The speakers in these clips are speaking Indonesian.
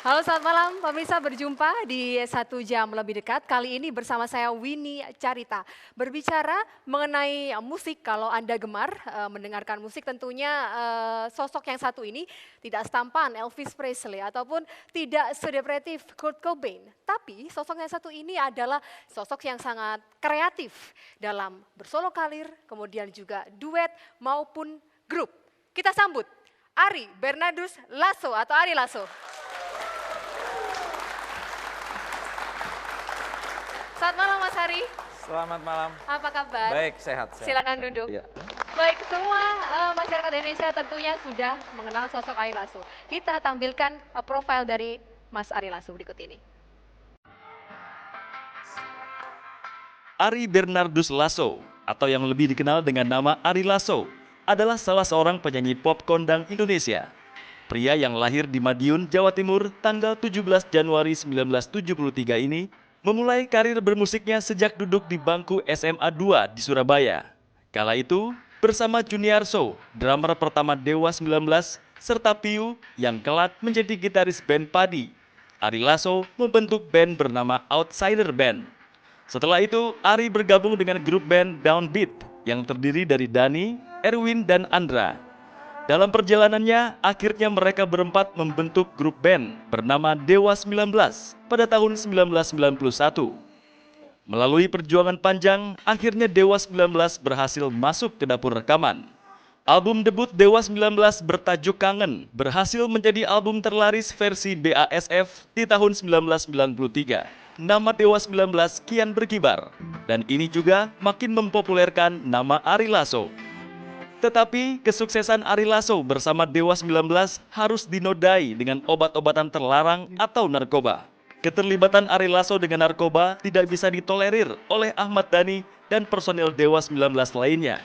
Halo selamat malam pemirsa, berjumpa di 1 jam lebih dekat. Kali ini bersama saya Winnie Carita. Berbicara mengenai musik, kalau Anda gemar mendengarkan musik tentunya sosok yang satu ini tidak setampan Elvis Presley ataupun tidak sedepresif Kurt Cobain. Tapi sosok yang satu ini adalah sosok yang sangat kreatif dalam bersolo karir, kemudian juga duet maupun grup. Kita sambut Arie Bernardus Lasso atau Ari Lasso. Selamat malam Mas Ari. Selamat malam. Apa kabar? Baik, sehat. Silakan duduk. Ya. Baik, semua masyarakat Indonesia tentunya sudah mengenal sosok Ari Lasso. Kita tampilkan profil dari Mas Ari Lasso berikut ini. Arie Bernardus Lasso, atau yang lebih dikenal dengan nama Ari Lasso, adalah salah seorang penyanyi pop kondang Indonesia. Pria yang lahir di Madiun, Jawa Timur, tanggal 17 Januari 1973 ini memulai karir bermusiknya sejak duduk di bangku SMA 2 di Surabaya. Kala itu, bersama Juniarso, drummer pertama Dewa 19, serta Piu yang kelak menjadi gitaris band Padi, Ari Lasso membentuk band bernama Outsider Band. Setelah itu, Ari bergabung dengan grup band Downbeat yang terdiri dari Dani, Erwin, dan Andra. Dalam perjalanannya, akhirnya mereka berempat membentuk grup band bernama Dewa 19 pada tahun 1991. Melalui perjuangan panjang, akhirnya Dewa 19 berhasil masuk ke dapur rekaman. Album debut Dewa 19 bertajuk Kangen berhasil menjadi album terlaris versi BASF di tahun 1993. Nama Dewa 19 kian berkibar, dan ini juga makin mempopulerkan nama Ari Lasso. Tetapi kesuksesan Ari Lasso bersama Dewa 19 harus dinodai dengan obat-obatan terlarang atau narkoba. Keterlibatan Ari Lasso dengan narkoba tidak bisa ditolerir oleh Ahmad Dhani dan personil Dewa 19 lainnya.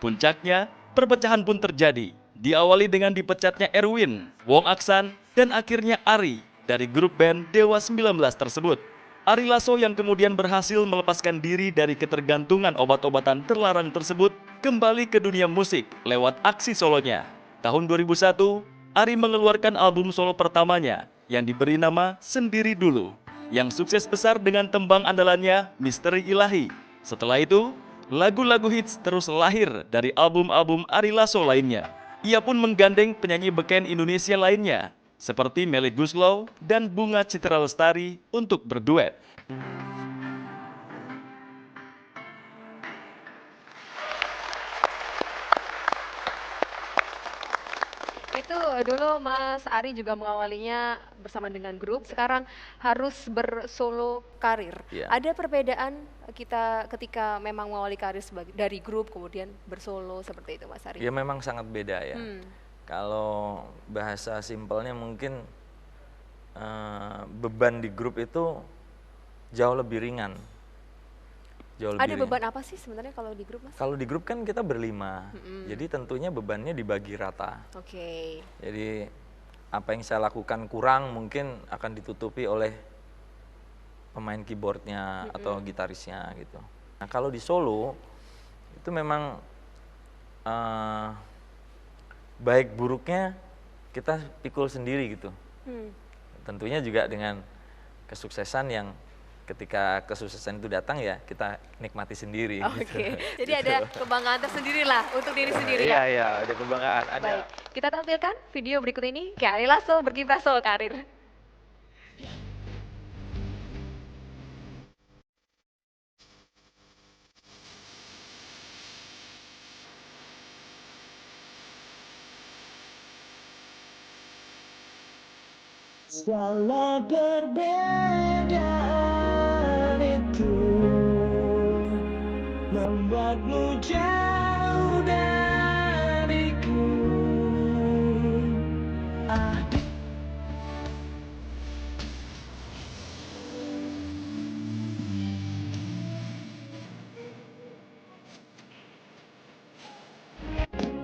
Puncaknya, perpecahan pun terjadi, diawali dengan dipecatnya Erwin, Wong Aksan, dan akhirnya Ari dari grup band Dewa 19 tersebut. Ari Lasso yang kemudian berhasil melepaskan diri dari ketergantungan obat-obatan terlarang tersebut kembali ke dunia musik lewat aksi solonya. Tahun 2001, Ari mengeluarkan album solo pertamanya yang diberi nama Sendiri Dulu, yang sukses besar dengan tembang andalannya Misteri Ilahi. Setelah itu, lagu-lagu hits terus lahir dari album-album Ari Lasso lainnya. Ia pun menggandeng penyanyi beken Indonesia lainnya, seperti Melly Goeslaw dan Bunga Citra Lestari untuk berduet. Itu dulu Mas Ari juga mengawalinya bersama dengan grup, sekarang harus bersolo karir. Ya. Ada perbedaan kita ketika memang mengawali karir dari grup kemudian bersolo seperti itu Mas Ari? Ya memang sangat beda ya. Kalau bahasa simpelnya mungkin beban di grup itu jauh lebih ringan. Ada beban apa sih sebenarnya kalau di grup Mas? Kalau di grup kan kita berlima, jadi tentunya bebannya dibagi rata. Oke. Jadi apa yang saya lakukan kurang mungkin akan ditutupi oleh pemain keyboardnya atau gitarisnya gitu. Nah kalau di solo itu memang baik buruknya kita pikul sendiri gitu. Tentunya juga dengan kesuksesan yang ketika kesuksesan itu datang ya kita nikmati sendiri. Oke, gitu. jadi ada kebanggaan tersendiri lah untuk diri sendiri ya? Iya, ada kebanggaan. Ada. Baik, kita tampilkan video berikut ini. Ari Lasso berkiprah solo karir. Segala perbedaan itu membuatmu jauh dariku.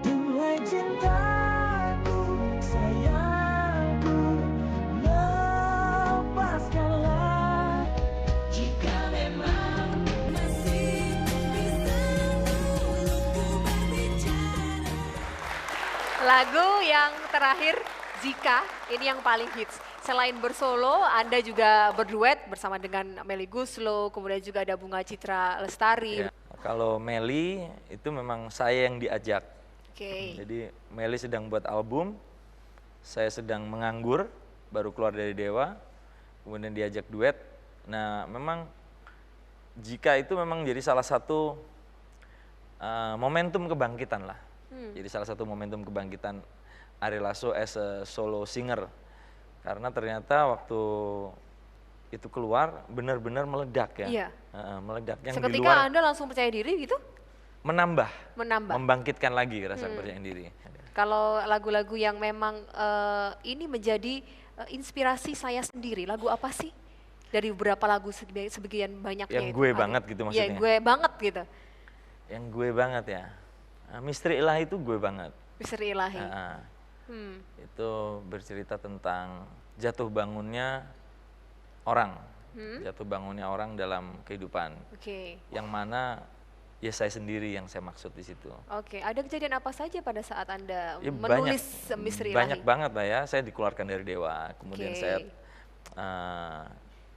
Duhai cintaku, sayangku, lepaskanlah jika memang masih bisa mulutku berbicara. Lagu yang terakhir Zika, ini yang paling hits. Selain bersolo, Anda juga berduet bersama dengan Melly Goeslaw, kemudian juga ada Bunga Citra Lestari. Ya, kalau Melly itu memang saya yang diajak. Oke. Jadi Melly sedang buat album, saya sedang menganggur, baru keluar dari Dewa, kemudian diajak duet. Nah, memang jika itu memang jadi salah satu momentum kebangkitan lah. Jadi salah satu momentum kebangkitan Ari Lasso as a solo singer. Karena ternyata waktu itu keluar benar-benar meledak ya. Iya. Meledak yang di Seketika luar Anda langsung percaya diri gitu? menambah, Menambah. membangkitkan lagi rasa kepercayaan diri. Kalau lagu-lagu yang memang ini menjadi inspirasi saya sendiri, lagu apa sih? Dari beberapa lagu sebagian banyaknya Yang itu gue ada. banget gitu Iya, maksudnya? gue banget gitu. Yang gue banget ya, Misteri Ilahi itu gue banget. Misteri Ilahi. Itu bercerita tentang jatuh bangunnya orang, jatuh bangunnya orang dalam kehidupan. Oke. Yang mana ya saya sendiri yang saya maksud di situ. Oke, ada kejadian apa saja pada saat Anda Ya, menulis Misteri Ilahi? banyak banget lah ya. Saya dikeluarkan dari Dewa, kemudian Oke. saya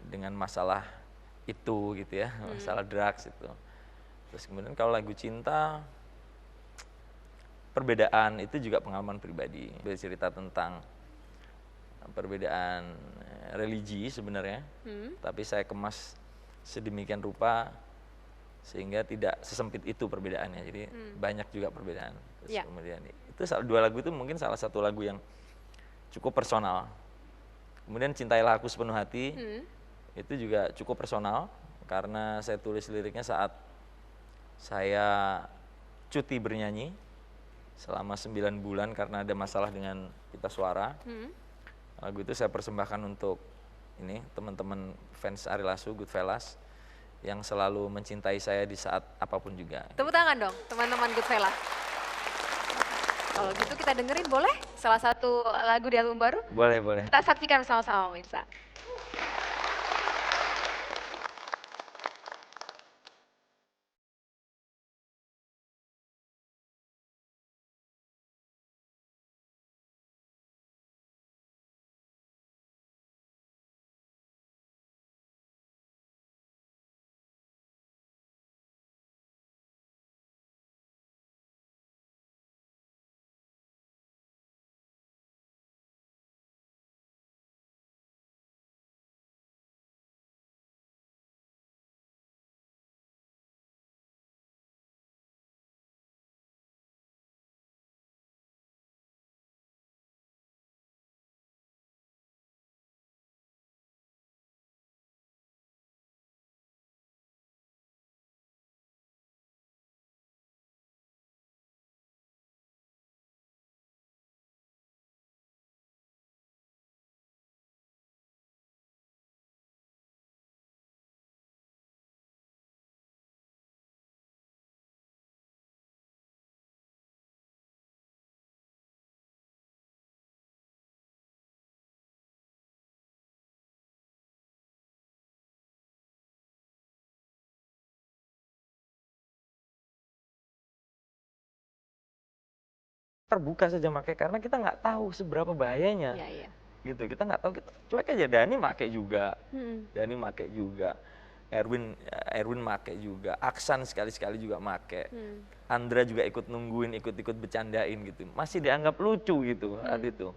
dengan masalah itu gitu ya, masalah drugs itu. Terus kemudian kalau lagu cinta, perbedaan itu juga pengalaman pribadi. Bercerita tentang perbedaan religi sebenarnya, tapi saya kemas sedemikian rupa sehingga tidak sesempit itu perbedaannya. Jadi banyak juga perbedaan. Terus Ya. kemudian itu dua lagu itu mungkin salah satu lagu yang cukup personal. Kemudian Cintailah Aku Sepenuh Hati itu juga cukup personal karena saya tulis liriknya saat saya cuti bernyanyi selama 9 bulan karena ada masalah dengan pita suara. Lagu itu saya persembahkan untuk ini teman-teman fans Ari Lasso, Goodfellas, yang selalu mencintai saya di saat apapun juga. Tepuk tangan dong, teman-teman Goodfellas. Kalau gitu kita dengerin boleh salah satu lagu di album baru? Boleh, boleh. Kita saksikan sama-sama pemirsa. Terbuka saja pakai karena kita nggak tahu seberapa bahayanya. Iya, iya. Gitu, kita nggak tahu, kita cuek aja. Dani pakai juga, Dani pakai juga, Erwin pakai juga, Aksan sekali-sekali juga pakai, Andra juga ikut nungguin, ikut bercandain gitu, masih dianggap lucu gitu saat itu.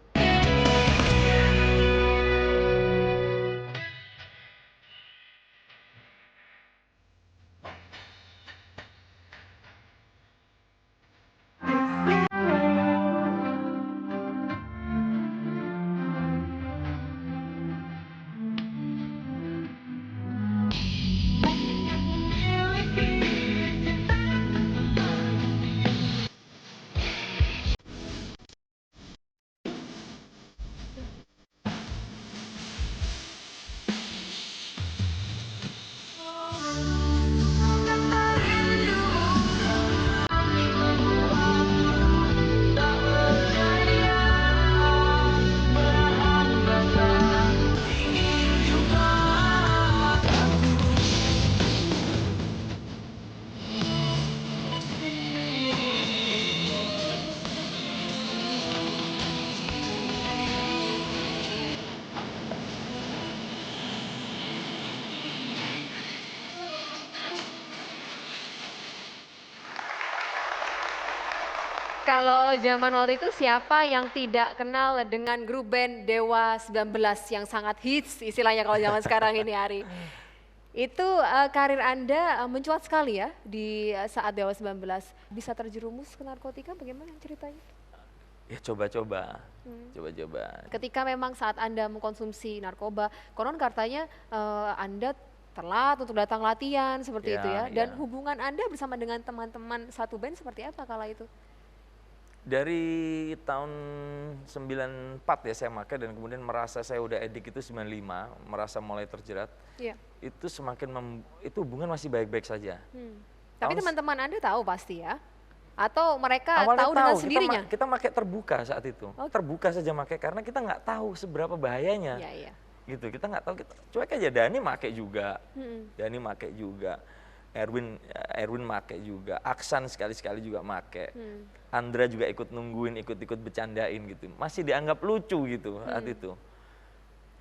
Kalau zaman waktu itu siapa yang tidak kenal dengan grup band Dewa 19 yang sangat hits istilahnya kalau zaman sekarang ini, Ari. Itu karir Anda mencuat sekali ya di saat Dewa 19. Bisa terjerumus ke narkotika bagaimana ceritanya? Ya coba-coba, coba-coba. Ketika memang saat Anda mengkonsumsi narkoba, konon katanya Anda telat untuk datang latihan seperti Ya, itu ya. Dan ya. hubungan Anda bersama dengan teman-teman satu band seperti apa kala itu? Dari tahun 94 ya saya pakai dan kemudian merasa saya udah edik itu 95, merasa mulai terjerat. Iya. Itu itu hubungan masih baik-baik saja. Tapi Tahun teman-teman Anda tahu pasti ya? Atau mereka Awalnya tahu dengan tahu, sendirinya? kita pakai terbuka saat itu. Oh. Terbuka saja pakai karena kita nggak tahu seberapa bahayanya. Iya, iya. Gitu, kita nggak tahu, kita cuek aja. Dani pakai juga. Mm-mm. Dani pakai juga. Erwin make juga, Aksan sekali-sekali juga make. Andra juga ikut nungguin, ikut bercandain gitu. Masih dianggap lucu gitu saat itu.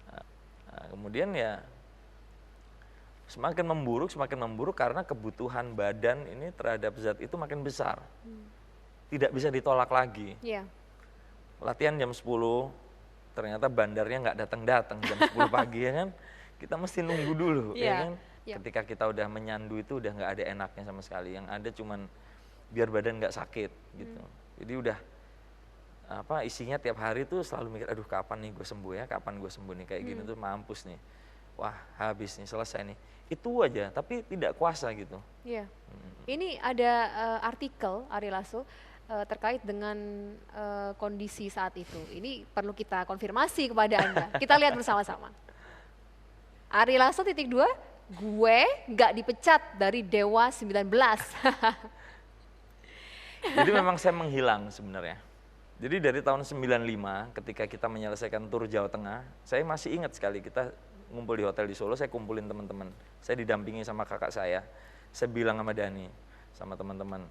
Nah, kemudian ya semakin memburuk karena kebutuhan badan ini terhadap zat itu makin besar. Tidak bisa ditolak lagi. Iya. Latihan jam 10, ternyata bandarnya nggak datang-datang jam 10 pagi ya kan. Kita mesti nunggu dulu Iya, ya kan. iya. Ketika kita udah menyandu itu udah nggak ada enaknya sama sekali. Yang ada cuman biar badan nggak sakit gitu. Jadi udah isinya tiap hari tuh selalu mikir, aduh kapan nih gue sembuh ya, kapan gue sembuh nih kayak gini tuh mampus nih. Wah habis nih, selesai nih. Itu aja, tapi tidak kuasa gitu. Iya. Ini ada artikel Ari Lasso terkait dengan kondisi saat itu. Ini perlu kita konfirmasi kepada Anda. Kita lihat bersama-sama. Ari Lasso _2, gue nggak dipecat dari Dewa 19. Jadi memang saya menghilang sebenarnya. Jadi dari tahun 95 ketika kita menyelesaikan tur Jawa Tengah, saya masih ingat sekali kita ngumpul di hotel di Solo, saya kumpulin teman-teman. Saya didampingi sama kakak saya bilang sama Dani, sama teman-teman,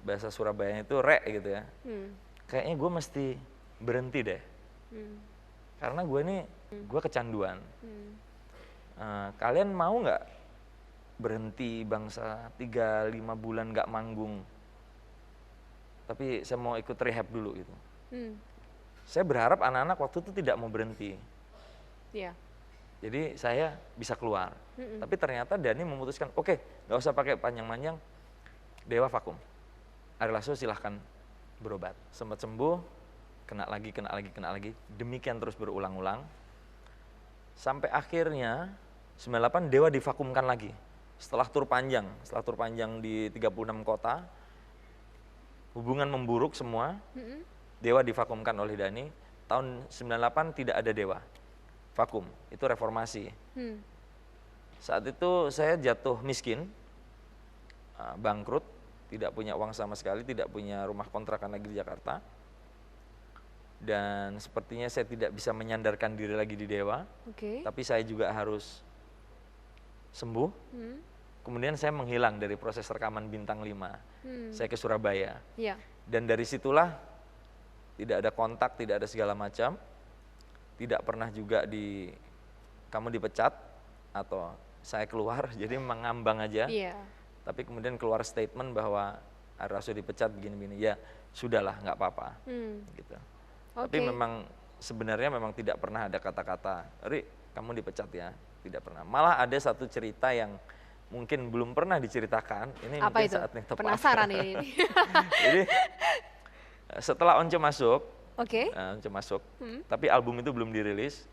bahasa Surabaya itu rek gitu ya. Kayaknya gue mesti berhenti deh. Karena gue kecanduan. Kalian mau nggak berhenti bangsa 3-5 bulan nggak manggung? Tapi saya mau ikut rehab dulu gitu. Saya berharap anak-anak waktu itu tidak mau berhenti. Iya. Jadi saya bisa keluar. Tapi ternyata Dani memutuskan, oke, nggak usah pakai panjang-panjang, Dewa vakum. Ari Lasso silahkan berobat. Sempat sembuh, kena lagi. Demikian terus berulang-ulang. Sampai akhirnya 98 Dewa divakumkan lagi. Setelah tur panjang di 36 kota, hubungan memburuk semua, Dewa divakumkan oleh Dani. Tahun 98 tidak ada Dewa, vakum, itu reformasi. Saat itu saya jatuh miskin, bangkrut, tidak punya uang sama sekali, tidak punya rumah kontrakan lagi di Jakarta. Dan sepertinya saya tidak bisa menyandarkan diri lagi di Dewa, tapi saya juga harus sembuh. Kemudian saya menghilang dari proses rekaman Bintang 5. Saya ke Surabaya. Iya. Dan dari situlah tidak ada kontak, tidak ada segala macam. Tidak pernah juga kamu dipecat atau saya keluar, jadi mengambang aja. Iya. Tapi kemudian keluar statement bahwa Ari Lasso dipecat begini-begini. Ya sudahlah, nggak apa-apa. Gitu. Tapi memang sebenarnya memang tidak pernah ada kata-kata, Ri kamu dipecat ya. Tidak pernah. Malah ada satu cerita yang mungkin belum pernah diceritakan. Ini Apa mungkin itu? saatnya tepat. Penasaran ini. Jadi setelah Once masuk, Oke. Once masuk, tapi album itu belum dirilis.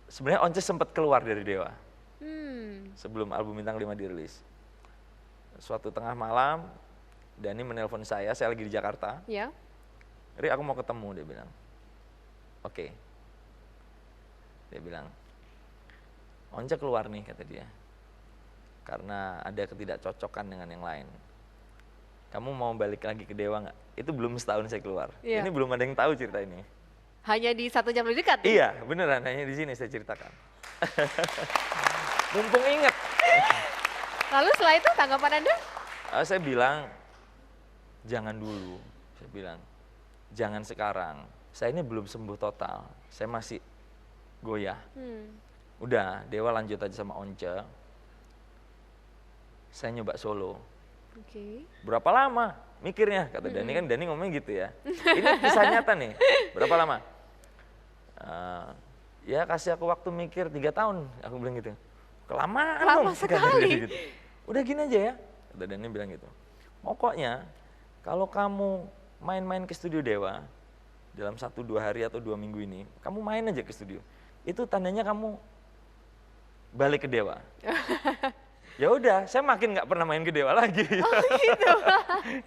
Sebenarnya Once sempat keluar dari Dewa sebelum album Bintang 5 dirilis. Suatu tengah malam, Dani menelpon saya lagi di Jakarta. Ya. Ri aku mau ketemu, dia bilang. Oke. Dia bilang, Once keluar nih kata dia. Karena ada ketidakcocokan dengan yang lain. Kamu mau balik lagi ke Dewa nggak? Itu belum setahun saya keluar. Iya. Ini belum ada yang tahu cerita ini. Hanya di 1 jam lebih dekat. Iya, beneran. Hanya di sini saya ceritakan. Mumpung inget. Lalu setelah itu tanggapan Anda? Saya bilang, jangan dulu. Saya bilang, jangan sekarang. Saya ini belum sembuh total. Saya masih goyah. Udah, Dewa lanjut aja sama Once. Saya nyoba solo. Oke. Berapa lama mikirnya? Kata Dani, kan Dani ngomongnya gitu ya. Ini kisah nyata nih, berapa lama? Ya kasih aku waktu mikir 3 tahun, aku bilang gitu. Kelamaan Lama dong, kata sekali. Dani gitu. Udah gini aja ya, kata Dani bilang gitu. Pokoknya kalau kamu main-main ke studio Dewa, dalam 1-2 hari atau 2 minggu ini, kamu main aja ke studio. Itu tandanya kamu balik ke Dewa. Ya udah, saya makin nggak pernah main ke Dewa lagi. Oh gitu.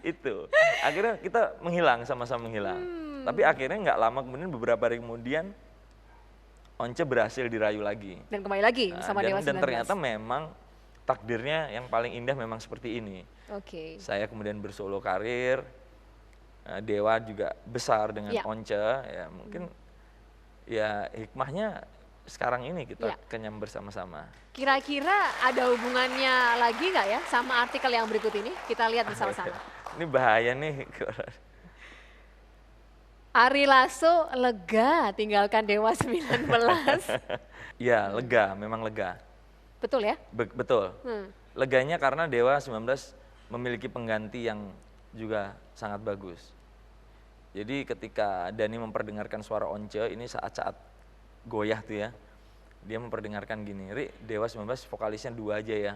Itu. Akhirnya kita menghilang, sama-sama menghilang. Tapi akhirnya nggak lama kemudian, beberapa hari kemudian, Once berhasil dirayu lagi. Dan kembali lagi Nah, bersama Dewa 19. dan ternyata memang takdirnya yang paling indah memang seperti ini. Oke. Saya kemudian bersolo karir, Dewa juga besar dengan Ya. Once, ya mungkin ya hikmahnya sekarang ini kita Ya. kenyam bersama-sama. Kira-kira ada hubungannya lagi nggak ya sama artikel yang berikut ini? Kita lihat bersama-sama. Ini bahaya nih. Ari Lasso lega tinggalkan Dewa 19. Ya lega, memang lega. Betul ya? Betul. Hmm. Leganya karena Dewa 19 memiliki pengganti yang juga sangat bagus. Jadi ketika Dani memperdengarkan suara Once, ini saat-saat goyah tuh ya, dia memperdengarkan gini, Ri, Dewa 19 vokalisnya 2 aja ya,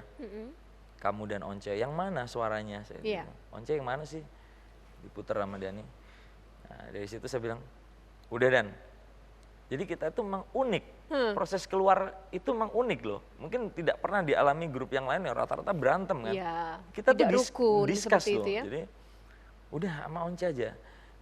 kamu dan Once, yang mana suaranya? Saya Iya. bilang, Once yang mana sih? Diputer sama Dani. Nah, dari situ saya bilang, udah Dan. Jadi kita itu memang unik, proses keluar itu memang unik loh. Mungkin tidak pernah dialami grup yang lain yang rata-rata berantem kan. Iya, Kita tidak tuh rukun discuss seperti loh. itu ya. Jadi udah sama Once aja.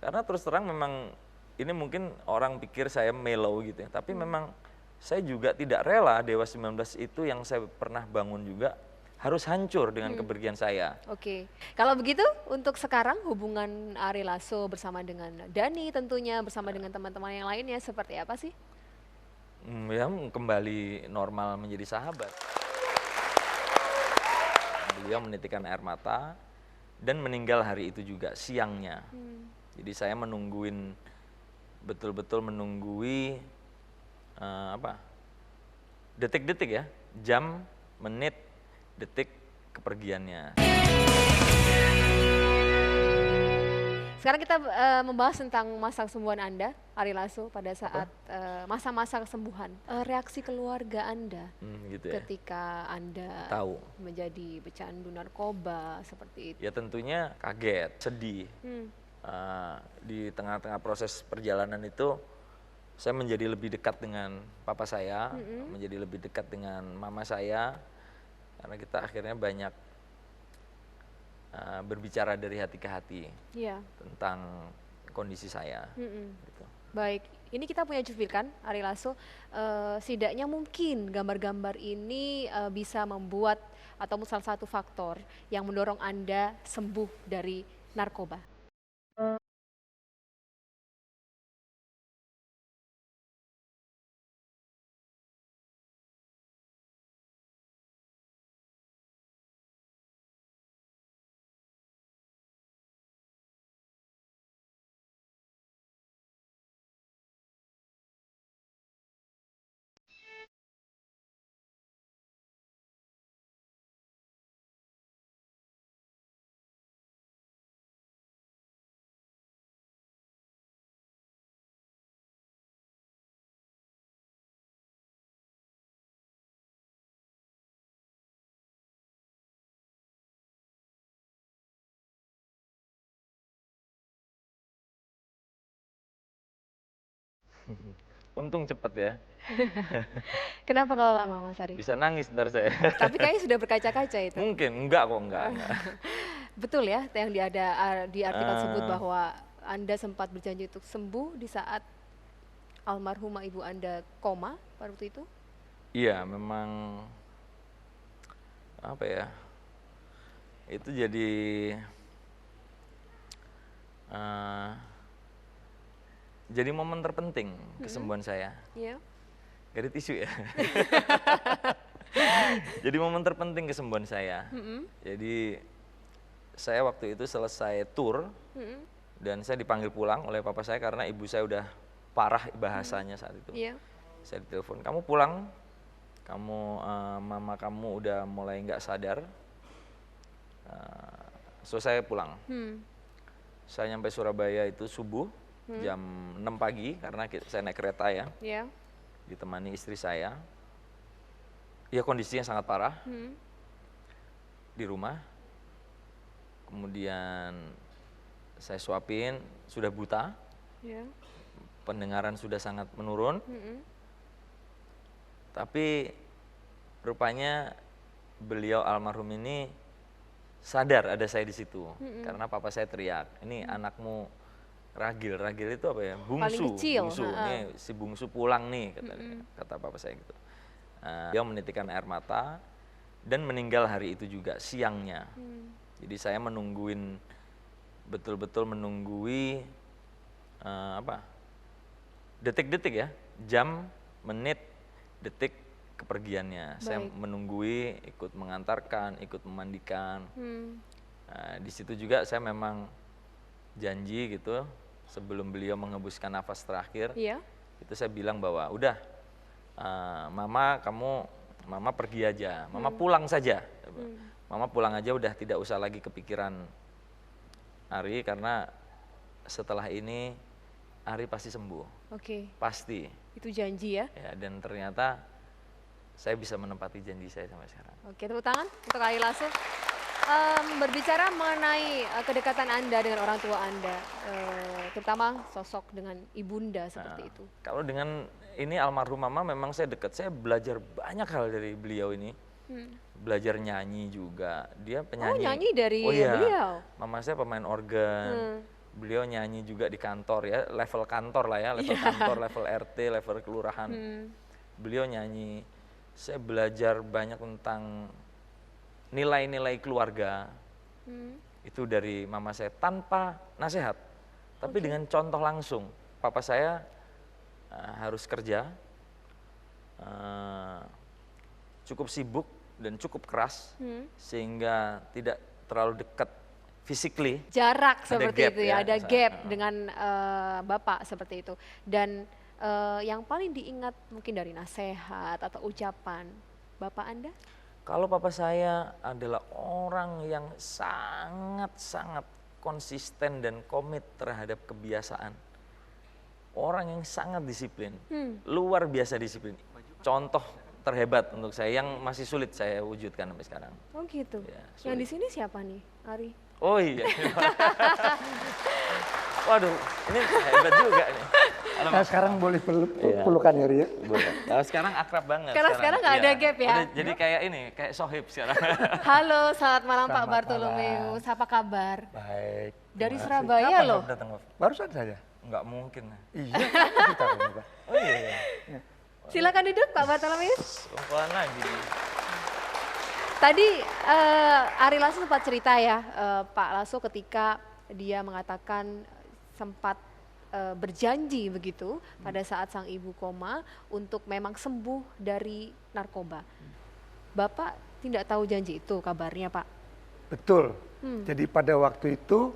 Karena terus terang memang ini mungkin orang pikir saya mellow gitu ya. Tapi memang saya juga tidak rela Dewa 19 itu yang saya pernah bangun juga harus hancur dengan kepergian saya. Oke, kalau begitu untuk sekarang hubungan Ari Lasso bersama dengan Dani tentunya bersama dengan teman-teman yang lainnya seperti apa sih? Ya kembali normal menjadi sahabat. Beliau menitikkan air mata dan meninggal hari itu juga siangnya. Jadi saya menungguin, betul-betul menunggui detik-detik ya, jam, menit, detik kepergiannya. Sekarang kita membahas tentang masa kesembuhan Anda, Ari Lasso, pada saat masa-masa kesembuhan. Reaksi keluarga Anda Gitu ya. ketika Anda Tahu. menjadi pecandu narkoba seperti itu. Ya tentunya kaget, sedih. Di tengah-tengah proses perjalanan itu saya menjadi lebih dekat dengan papa saya, menjadi lebih dekat dengan mama saya, karena kita akhirnya banyak berbicara dari hati ke hati Iya. tentang kondisi saya. Gitu. Baik, ini kita punya cuplikan Ari Lasso. Setidaknya mungkin gambar-gambar ini bisa membuat atau salah satu faktor yang mendorong Anda sembuh dari narkoba. Untung cepet ya, Kenapa kalau lama Mas Ari? bisa nangis ntar saya. Tapi kayaknya sudah berkaca-kaca itu. Mungkin, enggak kok, enggak. Betul ya yang di artikel tersebut bahwa Anda sempat berjanji untuk sembuh di saat almarhumah ibu Anda koma pada waktu itu? Iya, memang apa ya? Itu jadi momen terpenting kesembuhan saya. Iya. Gak ada tisu ya. Jadi momen terpenting kesembuhan saya. Jadi saya waktu itu selesai tour dan saya dipanggil pulang oleh papa saya karena ibu saya udah parah bahasanya saat itu. Iya. Saya ditelepon, kamu pulang, mama kamu udah mulai nggak sadar, So saya pulang. Hmm. Saya nyampe Surabaya itu subuh jam 6 pagi karena saya naik kereta ya, Ya. ditemani istri saya. Ya kondisinya sangat parah di rumah. Kemudian saya suapin, sudah buta, Ya. pendengaran sudah sangat menurun. Tapi rupanya beliau almarhum ini sadar ada saya di situ karena papa saya teriak, ini anakmu Ragil. Ragil itu apa ya? Bungsu. kecil, Bungsu. Nih si bungsu pulang nih kata papa saya gitu. Dia menitikkan air mata dan meninggal hari itu juga siangnya. Jadi saya menungguin betul-betul menunggui detik-detik ya, jam, menit, detik kepergiannya. Saya menunggui, ikut mengantarkan, ikut memandikan. Di situ juga saya memang janji gitu sebelum beliau mengembuskan nafas terakhir. Iya. Itu saya bilang bahwa udah mama pergi aja, mama pulang saja. Mama pulang aja, udah tidak usah lagi kepikiran Ari karena setelah ini Ari pasti sembuh. Oke. Pasti. Itu janji ya. Ya, dan ternyata saya bisa menepati janji saya sampai sekarang. Oke, tepuk tangan untuk Ari Lasso. Berbicara mengenai kedekatan Anda dengan orang tua Anda, terutama sosok dengan ibunda seperti itu. Kalau dengan ini almarhum mama memang saya dekat, saya belajar banyak hal dari beliau ini. Belajar nyanyi juga, dia penyanyi. Oh, nyanyi dari iya. beliau? Mama saya pemain organ, beliau nyanyi juga di kantor ya, level kantor lah ya, level kantor, level RT, level kelurahan. Beliau nyanyi, saya belajar banyak tentang nilai-nilai keluarga. Itu dari mama saya tanpa nasihat, tapi dengan contoh langsung. Papa saya harus kerja, cukup sibuk dan cukup keras, sehingga tidak terlalu dekat physically. Jarak Ada seperti gap itu ya, ya, ada misalnya. gap dengan Bapak seperti itu. Dan yang paling diingat mungkin dari nasihat atau ucapan Bapak Anda? Kalau papa saya adalah orang yang sangat-sangat konsisten dan komit terhadap kebiasaan. Orang yang sangat disiplin, luar biasa disiplin. Contoh terhebat untuk saya yang masih sulit saya wujudkan sampai sekarang. Oh gitu. Ya, Yang di sini siapa nih, Ari? Oh iya. Waduh, ini hebat juga nih. Nah, sekarang boleh pelukan ya, Ria? Boleh. Kalau sekarang akrab banget. Karena sekarang nggak ada gap ya? Udah jadi kayak ini, kayak sohib sekarang. Halo, selamat malam Pak Selamat Bartolomeus. Apa kabar? Baik. Dari Terima kasih. Surabaya Kapan loh. Bapak datang, Bapak? Barusan saja. Nggak mungkin. Iya, kita ini, Pak. Oh iya. Silakan duduk Pak Bartolomeus. Kumpulan lagi. Tadi Ari Lasso sempat cerita ya, Pak Lasso ketika dia mengatakan sempat berjanji begitu pada saat sang ibu koma untuk memang sembuh dari narkoba. Bapak tidak tahu janji itu kabarnya Pak? Betul. Jadi pada waktu itu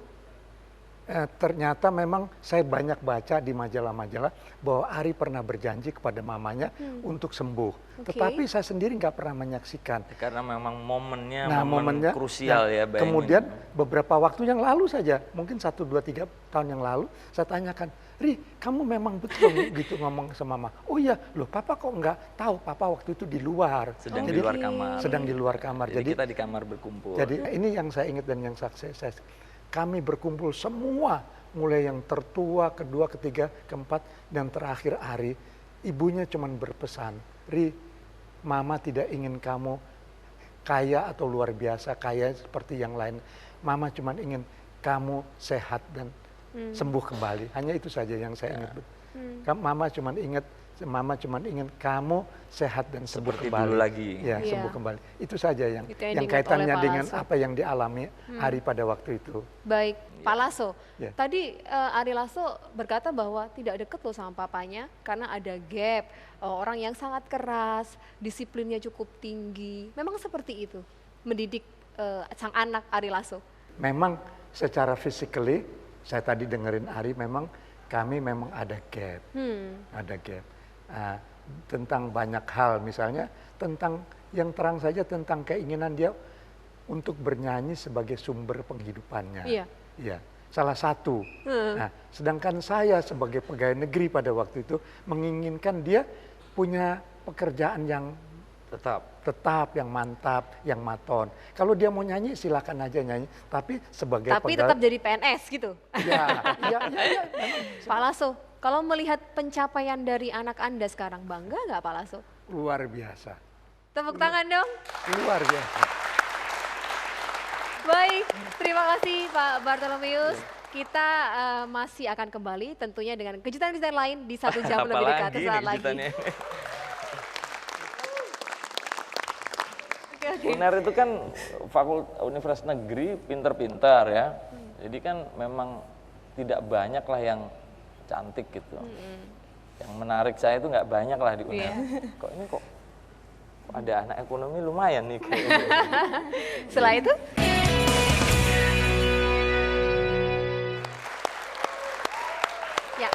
ternyata memang saya banyak baca di majalah-majalah bahwa Ari pernah berjanji kepada mamanya untuk sembuh. Oke. Tetapi saya sendiri nggak pernah menyaksikan. Karena memang momennya Nah, momen momennya krusial ya. bayangin. kemudian beberapa waktu yang lalu saja, mungkin 1, 2, 3 tahun yang lalu, saya tanyakan, Ri, kamu memang betul gitu ngomong sama mama? Oh iya, loh papa kok nggak tahu, papa waktu itu di luar. sedang Oh, di jadi- luar kamar. Sedang di luar kamar. Jadi kita di kamar berkumpul. Jadi ini yang saya ingat dan yang saya kami berkumpul semua, mulai yang tertua, kedua, ketiga, keempat, dan terakhir Ari. Ibunya cuma berpesan, Ri, mama tidak ingin kamu kaya atau luar biasa, kaya seperti yang lain. Mama cuma ingin kamu sehat dan sembuh kembali. Hanya itu saja yang saya ingat. Mama cuma ingin kamu sehat dan sembuh Seperti kembali. dulu lagi. Ya, Iya. sembuh kembali. Itu saja yang Itu yang diingat oleh kaitannya Pak dengan Lasso. apa yang dialami Ari pada waktu itu. Baik, Pak Lasso. Ya. Tadi Ari Lasso berkata bahwa tidak dekat loh sama papanya karena ada gap. Orang yang sangat keras, disiplinnya cukup tinggi. Memang seperti itu mendidik sang anak Ari Lasso. Memang secara physically, saya tadi dengerin Ari, memang kami memang ada gap. Ada gap. Tentang banyak hal, misalnya tentang yang terang saja tentang keinginan dia untuk bernyanyi sebagai sumber penghidupannya. Iya. Iya, salah satu. Nah, sedangkan saya sebagai pegawai negeri pada waktu itu menginginkan dia punya pekerjaan yang tetap, yang mantap, yang maton. Kalau dia mau nyanyi silakan aja nyanyi, tapi sebagai Tapi tetap jadi PNS gitu. ya, memang Pak Lasso, kalau melihat pencapaian dari anak Anda sekarang, bangga nggak Pak Lasso? luar biasa, Tepuk tangan dong. luar biasa. Baik, terima kasih Pak Bartolomeus. Kita masih akan kembali tentunya dengan kejutan-kejutan lain di 1 jam lebih dekat Apalagi sesaat nih lagi. kejutannya. Oke. UNER itu kan Universitas Negeri pinter-pinter ya. Jadi kan memang tidak banyak lah yang cantik gitu. Yang menarik saya itu nggak banyak lah di UNER. Iya. Kok ini kok ada anak ekonomi lumayan nih kayaknya. Setelah itu, ya,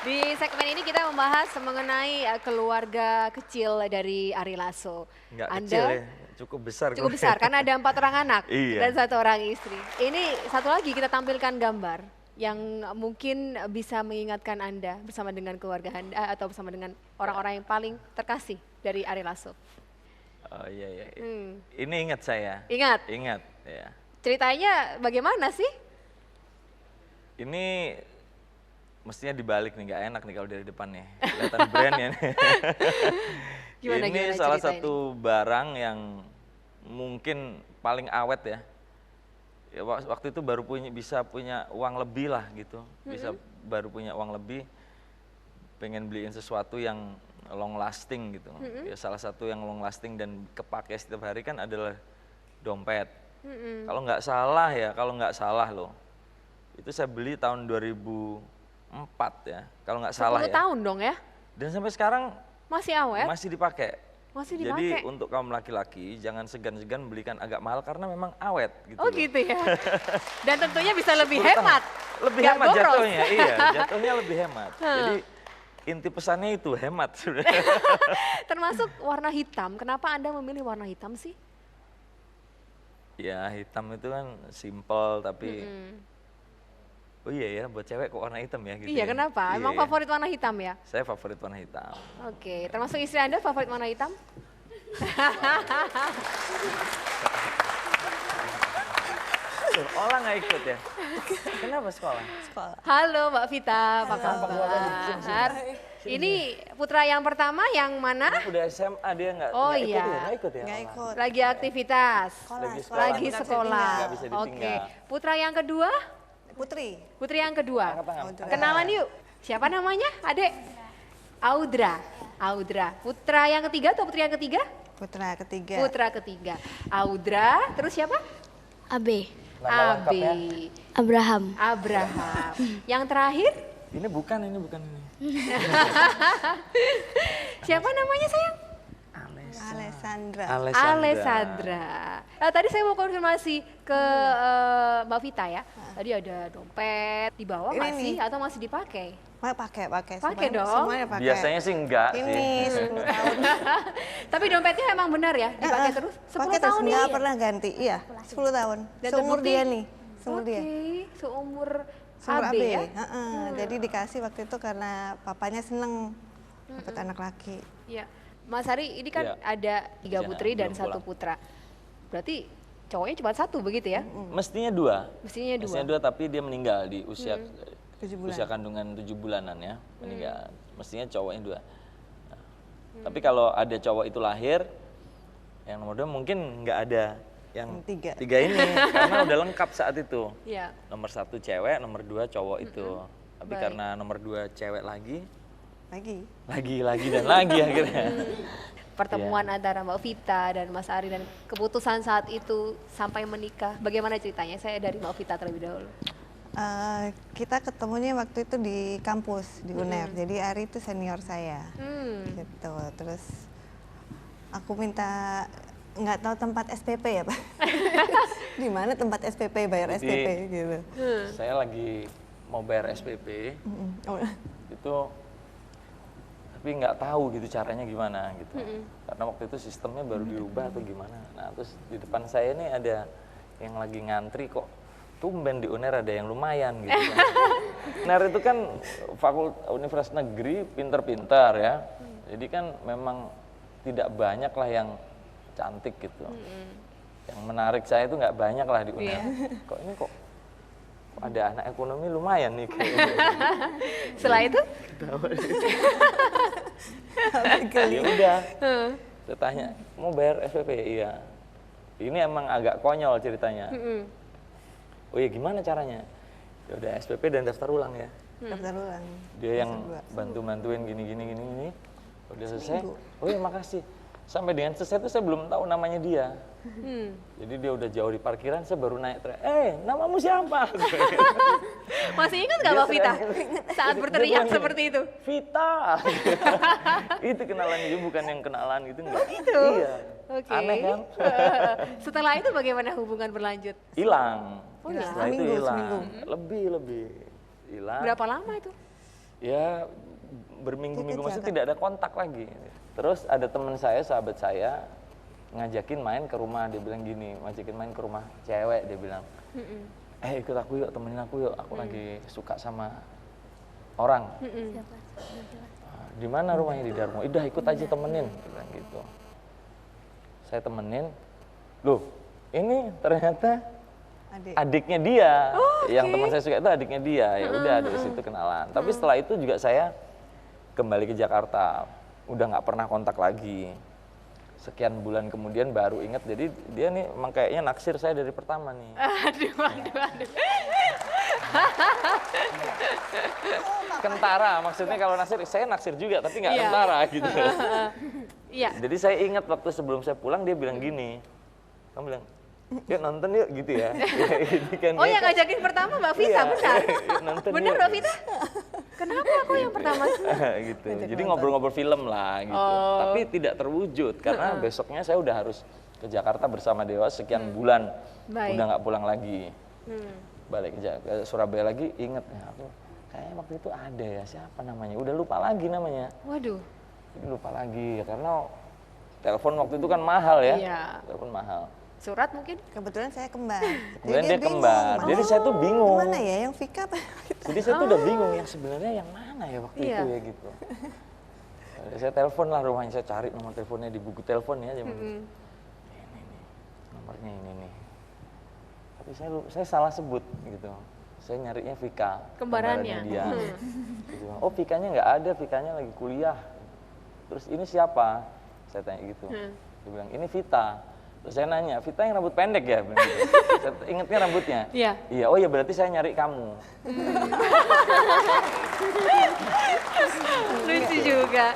di segmen ini kita membahas mengenai keluarga kecil dari Ari Lasso. Nggak kecil ya, cukup besar. Cukup besar karena ada 4 orang anak Iya. dan 1 orang istri. Ini satu lagi kita tampilkan gambar yang mungkin bisa mengingatkan Anda bersama dengan keluarga Anda atau bersama dengan orang-orang yang paling terkasih dari Ari Lasso. Oh iya, iya. Hmm. Ini ingat saya. Ingat, Ingat ya. ceritanya bagaimana sih? Ini mestinya dibalik nih, nggak enak nih kalau dari depan nih. Kelihatan brandnya nih. Gimana, Ini gimana salah cerita satu barang yang mungkin paling awet ya. Ya, waktu itu baru bisa punya uang lebih lah gitu. Baru punya uang lebih, pengen beliin sesuatu yang long lasting gitu. Ya, salah satu yang long lasting dan kepake setiap hari kan adalah dompet. Kalau nggak salah loh, itu saya beli tahun 2004 ya, kalau nggak salah 10 ya. tahun dong ya? Dan sampai sekarang Masih awet? masih dipakai. Masih Jadi dipakai? untuk kaum laki-laki jangan segan-segan belikan agak mahal karena memang awet gitu. Oh loh. gitu ya? Dan tentunya bisa lebih 10 tahun. hemat. Lebih Nggak hemat boros. jatuhnya, iya, jatuhnya lebih hemat. Jadi inti pesannya itu hemat sebenarnya. Termasuk warna hitam. Kenapa Anda memilih warna hitam sih? Ya hitam itu kan simple tapi oh iya ya buat cewek kok warna hitam ya gitu. Iya, ya. kenapa? Iya, Emang ya. favorit warna hitam ya? Saya favorit warna hitam. Oke, termasuk istri Anda favorit warna hitam? Sekolah nggak ikut ya? Kenapa sekolah? Halo Mbak Vita, apa kabar? Ini putra yang pertama yang mana? Udah SMA dia nggak Oh, nggak ikut iya. ya? Nggak ikut ya? Nggak Malah. ikut. Lagi aktivitas. Lagi sekolah. Lagi Nggak bisa sekolah. ditinggal. Nggak bisa Oke. ditinggal. Putra yang kedua? Putri. Putri yang kedua. Angkat tangan. Audra. Kenalan yuk. Siapa namanya? Adek? Audra. Audra. Putra yang ketiga atau putri yang ketiga? Putra ketiga. Putra ketiga. Audra, terus siapa? AB, Nama Abe. lengkapnya? Abraham, Abraham. Yang terakhir? Ini bukan ini. Siapa namanya sayang? Alessandra. Alessandra. Tadi saya mau konfirmasi ke Mbak Vita ya. Tadi ada dompet di bawah Ini masih nih. atau masih dipakai? Pakai. Pakai Semuanya- dong. Semuanya pakai. Biasanya sih enggak Ini sih. 10 tahun. Tapi dompetnya emang benar ya dipakai terus 10 Pakai terus tahun nggak ya? pernah ganti. Iya, 10 tahun. Dan Seumur terbukti? dia nih. Seumur Oke, dia. seumur Seumur AB ya? Jadi dikasih waktu itu karena papanya seneng dapat anak laki. Iya. Mas Hari, ini kan Iya. ada 3 Iya, putri dan belum 1 pulang. putra. Berarti cowoknya cuma 1 begitu ya? Mestinya 2. Mestinya 2. Mestinya 2 tapi dia meninggal di usia 7 bulan. usia kandungan 7 bulanan ya, meninggal. Mestinya cowoknya 2. Nah, tapi kalau ada cowok itu lahir, yang nomor 2 mungkin nggak ada yang Yang 3. 3 ini karena udah lengkap saat itu. Iya. Nomor 1 cewek, nomor 2 cowok itu. Tapi Baik. karena nomor 2 cewek lagi Lagi. dan lagi akhirnya. Pertemuan antara Mbak Vita dan Mas Ari dan keputusan saat itu sampai menikah. Bagaimana ceritanya? Saya dari Mbak Vita terlebih dahulu. Kita ketemunya waktu itu di kampus di UNER. Jadi Ari itu senior saya. Gitu. Terus aku minta nggak tahu tempat SPP ya Pak. Di mana tempat SPP bayar Jadi, SPP gitu. Saya lagi mau bayar SPP. Oh, Itu tapi nggak tahu gitu caranya gimana gitu. Karena waktu itu sistemnya baru dirubah atau gimana. Nah terus di depan saya ini ada yang lagi ngantri kok tumben di UNER ada yang lumayan gitu kan. UNER itu kan Universitas Negeri pinter-pinter ya. Jadi kan memang tidak banyak lah yang cantik gitu. Yang menarik saya itu nggak banyak lah di UNER. Kok ini kok ada anak ekonomi lumayan nih kayaknya. Setelah itu? Ya udah. Saya tanya, mau bayar SPP? Iya. Ini emang agak konyol ceritanya. Oh iya gimana caranya? Ya udah SPP dan daftar ulang ya. Daftar ulang. Dia yang bantu-bantuin gini. Udah selesai. Oh iya makasih. Sampai dengan selesai itu saya belum tahu namanya dia. Jadi dia udah jauh di parkiran, saya baru naik teriak, namamu siapa? Masih ingat nggak Mbak Vita saat berteriak seperti itu? Vita. Itu kenalannya dia, bukan yang kenalan gitu enggak. Oh gitu? Iya. Oke. Aneh kan? Setelah itu bagaimana hubungan berlanjut? Hilang. Oh, hilang. Setelah itu Seminggu, hilang. seminggu. Lebih. Hilang. Berapa lama itu? Ya berminggu-minggu Ikut maksudnya zakat. tidak ada kontak lagi. Terus ada teman saya, sahabat saya ngajakin main ke rumah, dia bilang gini, ngajakin main ke rumah cewek, dia bilang, ikut aku yuk, temenin aku yuk, aku lagi suka sama orang. Di mana rumahnya? Di Darmo. Udah ikut aja temenin, dia bilang gitu. Saya temenin, loh ini ternyata adiknya dia, yang teman saya suka itu adiknya dia, ya udah dari situ kenalan. Tapi setelah itu juga saya kembali ke Jakarta, udah nggak pernah kontak lagi. Sekian bulan kemudian baru ingat, jadi dia nih emang kayaknya naksir saya dari pertama nih. Aduh. Kentara, maksudnya kalau naksir, saya naksir juga tapi nggak kentara gitu. Iya. Jadi saya ingat waktu sebelum saya pulang dia bilang gini, kamu bilang, yuk nonton yuk gitu ya. Ini kan Oh dia yang kan- ngajakin pertama Mbak Vita, Iya, benar? yuk nonton Benar yuk. Mbak Vita? Kenapa aku yang pertama? Gitu. Jadi ngobrol-ngobrol film lah gitu. Tapi tidak terwujud karena besoknya saya udah harus ke Jakarta bersama Dewa sekian bulan. Baik. Udah nggak pulang lagi. Balik ke Surabaya lagi, inget ya aku kayaknya waktu itu ada ya, siapa namanya? Udah lupa lagi namanya. Waduh. Jadi lupa lagi ya, karena telepon waktu itu kan mahal ya. Iya. Telepon mahal. Surat mungkin? Kebetulan saya kembar. Kemudian dia bingung, kembar. mana- Jadi saya tuh bingung. Mana ya yang Vika apa? Jadi saya tuh udah bingung yang sebenarnya yang mana ya waktu Iya. itu ya gitu. Saya telepon lah rumahnya, saya cari nomor teleponnya di buku telepon ya zaman itu. Ini nih, nomornya ini nih. Tapi saya salah sebut gitu. Saya nyarinya Vika. Kembarannya. Dia. Gitu. Oh Vikanya nggak ada, Vikanya lagi kuliah. Terus ini siapa? Saya tanya gitu. Dia bilang ini Vita. Terus saya nanya, Vita yang rambut pendek ya? Bilang gitu. Saya ingetnya rambutnya. Iya. Iya, oh ya berarti saya nyari kamu. Lucu juga.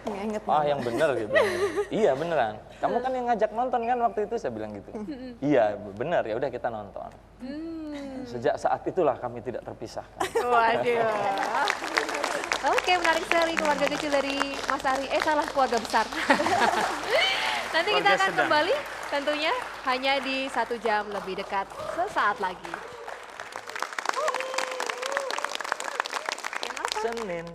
Nggak inget. Yang bener gitu. Iya beneran. Kamu kan yang ngajak nonton kan waktu itu, saya bilang gitu. Iya bener, ya udah kita nonton. Sejak saat itulah kami tidak terpisahkan. Waduh. Oke, menarik sekali keluarga kecil dari Mas Ari. Salah, keluarga besar. Nanti kita Keluarga akan sedang. kembali tentunya hanya di 1 jam lebih dekat sesaat lagi. Senin.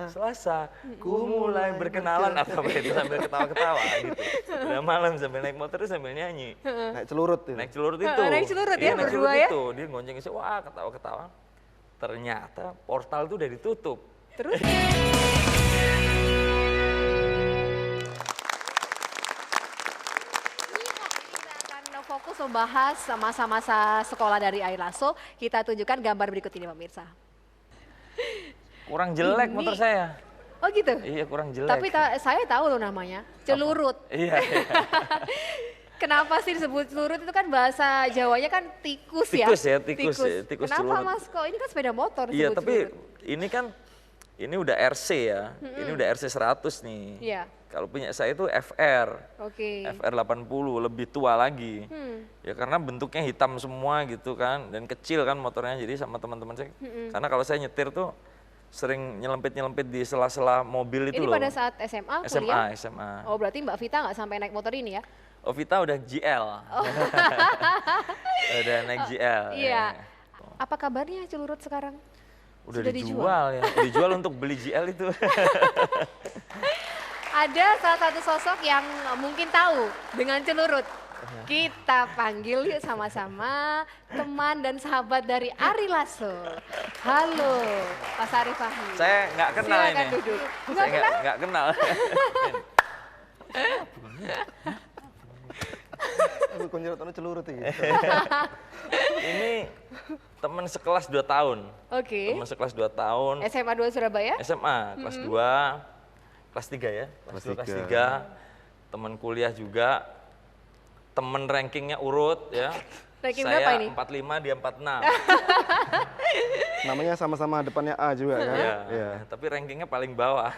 Selasa, ku mulai berkenalan apa itu sambil ketawa-ketawa gitu. Udah malam sambil naik motor sambil nyanyi. Naik celurut itu. Naik celurut itu. Naik celurut ya, Iya, naik berdua celurut ya? itu. Dia gonceng saya, wah ketawa-ketawa. Ternyata portal itu udah ditutup. Terus? Kita akan fokus membahas masa-masa sekolah dari Ari Lasso. Kita tunjukkan gambar berikut ini pemirsa. Kurang jelek Ini- motor saya. Oh gitu? Iya kurang jelek. Tapi saya tahu loh namanya, celurut. Iya, iya. Kenapa sih disebut celurut? Itu kan bahasa Jawanya kan tikus ya? Tikus ya, tikus ya, tikus Kenapa celurut. Mas kok ini kan sepeda motor Iya, disebut tapi celurut? ini kan ini udah RC ya. Ini udah RC 100 nih. Iya. Kalau punya saya itu FR. Oke. FR 80 lebih tua lagi. Ya karena bentuknya hitam semua gitu kan dan kecil kan motornya, jadi sama teman-teman saya. Karena kalau saya nyetir tuh sering nyelempit-nyelempit di sela-sela mobil itu Ini loh. pada saat SMA, kuliah? SMA. Oh berarti Mbak Vita nggak sampai naik motor ini ya? Oh Vita udah GL. Udah naik GL. Iya. Apa kabarnya celurut sekarang? Udah Sudah dijual ya, dijual untuk beli GL itu. Ada salah satu sosok yang mungkin tahu dengan celurit. Kita panggil yuk sama-sama teman dan sahabat dari Ari Lasso. Halo, Mas Arif Fahmi. Saya nggak kenal Silakan ini. duduk. Saya nggak kenal. Aku konjerotannya celurit iki. Ini teman sekelas 2 tahun. Oke. Teman sekelas 2 tahun. SMA 2 Surabaya? SMA kelas 2, kelas 3 ya. Kelas 2, kelas 3. Teman kuliah juga. Teman rankingnya urut ya. Ranking Saya berapa ini? 45, dia 46. Namanya sama-sama depannya A juga kan? Iya. Iya. Tapi rankingnya paling bawah.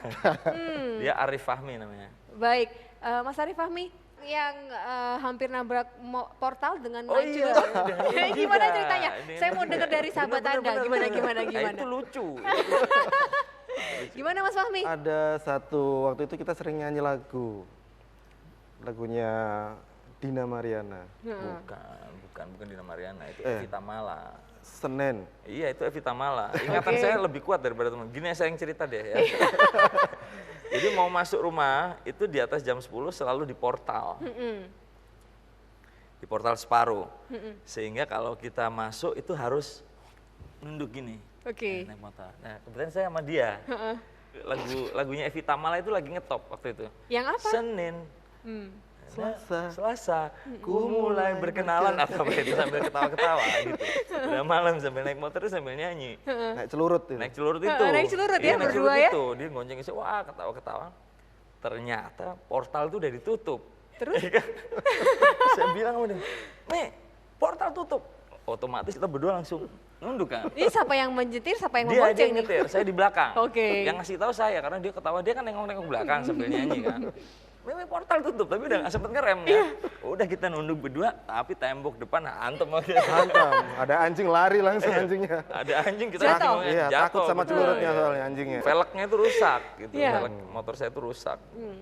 Dia Arif Fahmi namanya. Baik, Mas Arif Fahmi yang hampir nabrak portal dengan Oh naik iya, celurit. dengan ini Gimana juga. ceritanya? Dengan Saya ini mau juga. dengar dari sahabat Bener, Anda. bener, Gimana, bener. gimana, Nah, gimana? itu lucu. Gimana Mas Fahmi? Ada satu waktu itu kita sering nyanyi lagunya Dina Mariana. Bukan Dina Mariana, itu Eh. Evita Mala. Senen. Iya, itu Evita Mala. Ingatan saya lebih kuat daripada teman. Gini saya yang cerita deh ya. Jadi mau masuk rumah, itu di atas jam 10 selalu di portal. Di portal separuh. Sehingga kalau kita masuk itu harus nunduk gini. Oke. Naik motor. Nah, kebetulan saya sama dia. Lagunya Evita Mala itu lagi ngetop waktu itu. Yang apa? Senin. Selasa, ku mulai mulai berkenalan atau apa itu sambil ketawa-ketawa gitu. Udah malam sambil naik motor sambil nyanyi. Naik celurit itu. Naik celurit itu. Naik celurit Iya, ya, naik berdua celurit ya? itu. Dia gonceng saya, wah ketawa-ketawa. Ternyata portal itu udah ditutup. Terus? Saya bilang sama dia, nih portal tutup. Otomatis kita berdua langsung nunduk kan. Ini siapa yang menyetir, siapa yang Dia aja membonceng yang nih? nyetir, saya di belakang. Oke. Yang ngasih tahu saya karena dia ketawa, dia kan nengok-nengok belakang sambil nyanyi kan. Memang portal tutup tapi udah nggak sempet ngerem kan. Udah kita nunduk berdua tapi tembok depan hantem aja. Hantam. Ada anjing lari langsung anjingnya. Ada anjing kita Jatuh? langsung Iya, jatuh, takut sama betul. celurutnya soalnya anjingnya. Velgnya itu rusak gitu. Iya. Velg motor saya itu rusak.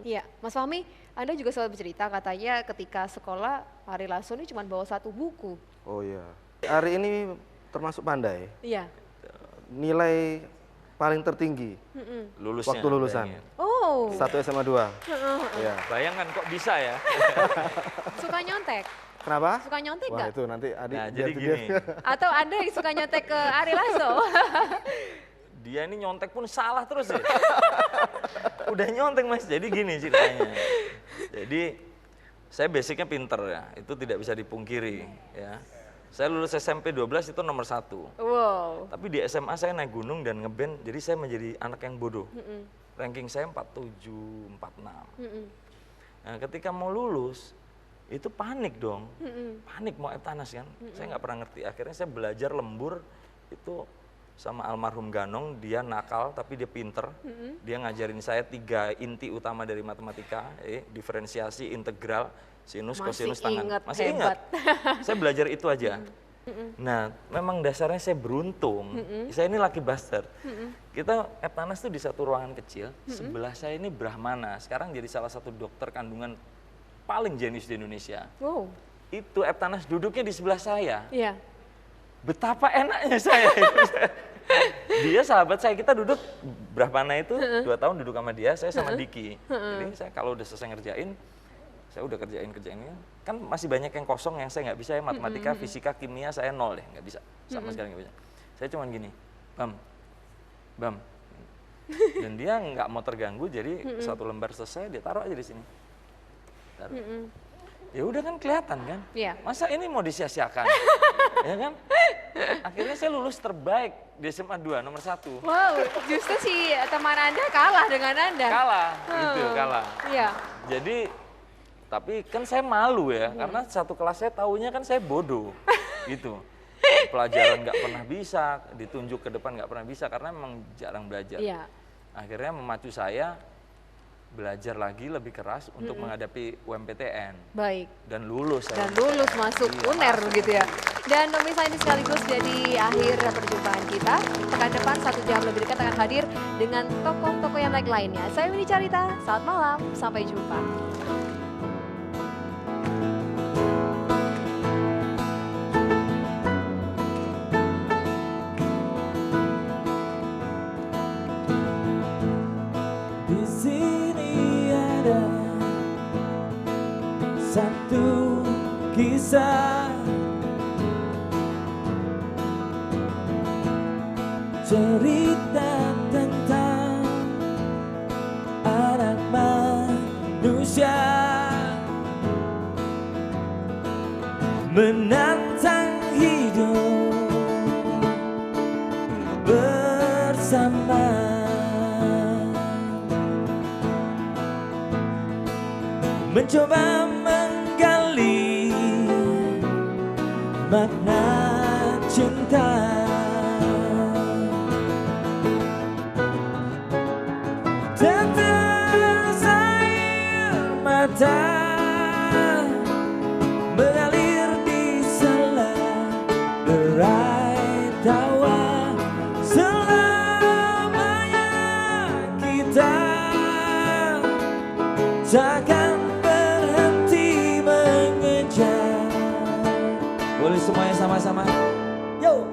Iya, Mas Fahmi, Anda juga selalu bercerita katanya ketika sekolah Ari Lasso ini cuma bawa 1 buku. Oh iya. Hari ini termasuk pandai. Iya. Nilai paling tertinggi Lulusnya. waktu lulusan. bayangin. Oh, 1 SMA 2. Iya. Bayangkan kok bisa ya. suka nyontek? Kenapa? Suka nyontek Wah nggak? itu nanti adik Nah, biar jadi dia- gini. Atau Anda yang suka nyontek ke Ari Lasso? Dia ini nyontek pun salah terus ya. Udah nyontek Mas, jadi gini ceritanya. Jadi saya basicnya pinter ya, itu tidak bisa dipungkiri ya. Saya lulus SMP 12 itu nomor 1. Wow. Tapi di SMA saya naik gunung dan ngeband, jadi saya menjadi anak yang bodoh. Ranking saya 47, 46. Nah ketika mau lulus, itu panik dong. Panik mau Eptanas kan. Saya nggak pernah ngerti, akhirnya saya belajar lembur itu sama almarhum Ganong, dia nakal tapi dia pinter. Dia ngajarin saya 3 inti utama dari matematika, diferensiasi, integral, sinus, Masih kosinus, tangan. ingat, Masih hebat. ingat. Saya belajar itu aja. Nah, memang dasarnya saya beruntung. Saya ini lucky bastard. Kita Eptanas tuh di satu ruangan kecil. Sebelah saya ini Brahmana. Sekarang jadi salah satu dokter kandungan paling jenius di Indonesia. Wow. Itu Eptanas duduknya di sebelah saya. Iya. Betapa enaknya saya. Dia sahabat saya, kita duduk Brahmana itu 2 tahun duduk sama dia, saya sama Diki. Jadi saya kalau udah selesai ngerjain, saya udah kerjainnya. Kan masih banyak yang kosong yang saya nggak bisa ya, matematika, fisika, kimia saya 0 deh, nggak bisa. Sama sekali nggak bisa. Saya cuman gini, Bam. Dan dia nggak mau terganggu, jadi 1 lembar selesai, dia taruh aja di sini. Taruh. Ya udah kan kelihatan kan? Iya. Masa ini mau disia-siakan? Ya kan? Akhirnya saya lulus terbaik di SMA 2 nomor 1. Wow, justru si teman Anda kalah dengan Anda. Kalah, gitu, kalah. Iya. Jadi, tapi kan saya malu ya, karena satu kelas saya taunya kan saya bodoh, gitu. Pelajaran nggak pernah bisa, ditunjuk ke depan nggak pernah bisa, karena memang jarang belajar. Iya. Akhirnya memacu saya belajar lagi lebih keras untuk menghadapi UMPTN. Baik. Dan lulus saya. Dan lulus masuk Iya, UNER masuk. gitu ya. Dan pemirsa ini sekaligus jadi akhir perjumpaan kita. Pekan depan 1 jam lebih dekat akan hadir dengan tokoh-tokoh yang baik lainnya. Saya Winnie Carita, selamat malam, sampai jumpa. cerita tentang anak manusia menantang hidup bersama, mencoba menggali makna cinta. Tetes air mata mengalir di sela derai tawa. Selamanya kita takkan berhenti mengejar. Boleh semuanya sama-sama. Yo.